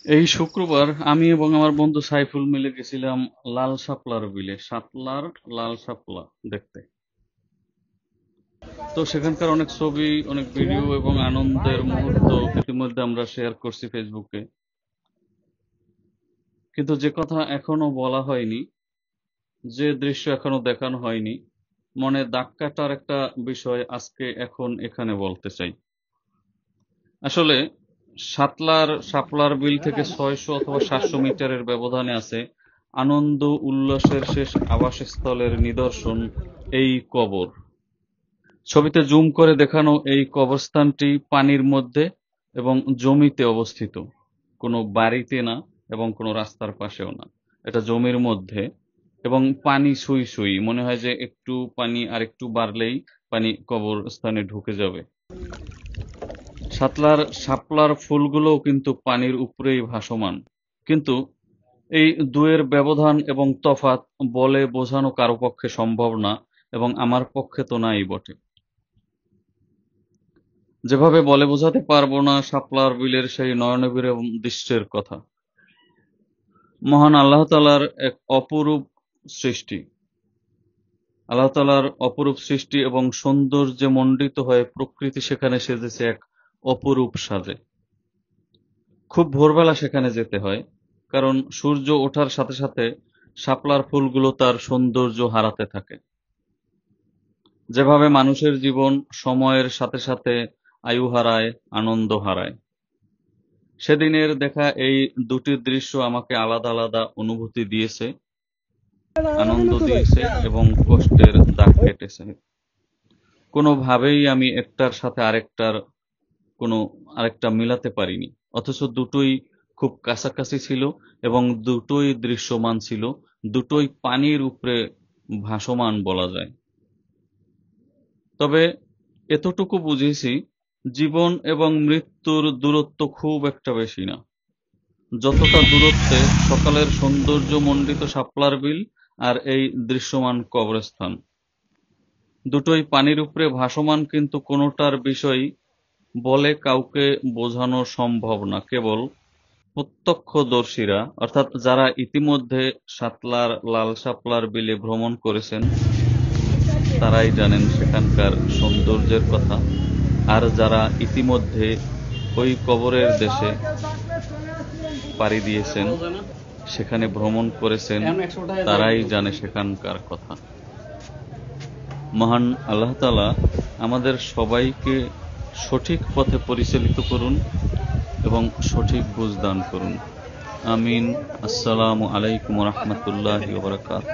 এই শুক্রবার আমি এবং আমার বন্ধু সাইফুল মিলে গেছিলাম লাল শাপলার বিলে, শাপলার লাল শাপলা দেখতে। তো সেখানকার অনেক ছবি, অনেক ভিডিও এবং আনন্দের মুহূর্ত ইতিমধ্যে আমরা শেয়ার করছি ফেসবুকে। কিন্তু যে কথা এখনো বলা হয়নি, যে দৃশ্য এখনো দেখানো হয়নি, মনে দাগ কাটার একটা বিষয় আজকে এখন এখানে বলতে চাই। আসলে শাপলার বিল থেকে ৬০০ অথবা ৭০০ মিটারের ব্যবধানে আছে আনন্দ উল্লাসের শেষ আবাসস্থলের নিদর্শন এই কবর। ছবিতে জুম করে দেখানো এই কবরস্থানটি পানির মধ্যে এবং জমিতে অবস্থিত, কোনো বাড়িতে না এবং কোনো রাস্তার পাশেও না। এটা জমির মধ্যে এবং পানি সুই সুই, মনে হয় যে একটু পানি আর একটু বাড়লেই পানি কবরস্থানে ঢুকে যাবে। শাপলার ফুলগুলোও কিন্তু পানির উপরেই ভাসমান। কিন্তু এই দুয়ের ব্যবধান এবং তফাৎ বলে বোঝানো কারো পক্ষে সম্ভব না, এবং আমার পক্ষে তো নাই বটে। যেভাবে বলে বোঝাতে পারবো না শাপলার বিলের সেই নয়নবিরম দৃশ্যের কথা। মহান আল্লাহ তাআলার এক অপরূপ সৃষ্টি। আল্লাহ তাআলার অপরূপ সৃষ্টি এবং সৌন্দর্যে মণ্ডিত হয়ে প্রকৃতি সেখানে সেজেছে এক অপরূপ সাজে। খুব ভোরবেলা সেখানে যেতে হয়, কারণ সূর্য ওঠার সাথে সাথে শাপলার ফুলগুলো তার সৌন্দর্য হারাতে থাকে। যেভাবে মানুষের জীবন সময়ের সাথে সাথে আয়ু হারায়, আনন্দ হারায়। সেদিনের দেখা এই দুটি দৃশ্য আমাকে আলাদা আলাদা অনুভূতি দিয়েছে, আনন্দ দিয়েছে এবং কষ্টের দাগ কেটেছে। কোনোভাবেই আমি একটার সাথে আরেকটা মিলাতে পারিনি, অথচ দুটোই খুব কাছাকাছি ছিল এবং দুটোই দৃশ্যমান ছিল, দুটোই পানির উপরে ভাসমান বলা যায়। তবে এতটুকু বুঝেছি, জীবন এবং মৃত্যুর দূরত্ব খুব একটা বেশি না, যতটা দূরত্বে সকালের সৌন্দর্যমণ্ডিত শাপলার বিল আর এই দৃশ্যমান কবরস্থান। দুটোই পানির উপরে ভাসমান, কিন্তু কোনোটার বিষয় বলে কাউকে বোঝানো সম্ভব না। কেবল প্রত্যক্ষদর্শীরা, অর্থাৎ যারা ইতিমধ্যে লাল শাপলার বিলে ভ্রমণ করেছেন, তারাই জানেন সেখানকার সৌন্দর্যের কথা। আর যারা ইতিমধ্যে ওই কবরের দেশে পাড়ি দিয়েছেন, সেখানে ভ্রমণ করেছেন, তারাই জানে সেখানকার কথা। মহান আল্লাহ তাআলা আমাদের সবাইকে সঠিক পথে পরিচালিত করুন এবং সঠিক বুঝ দান করুন। আমিন। আসসালামু আলাইকুম ওয়া রাহমাতুল্লাহি ওয়া বারাকাতুহু।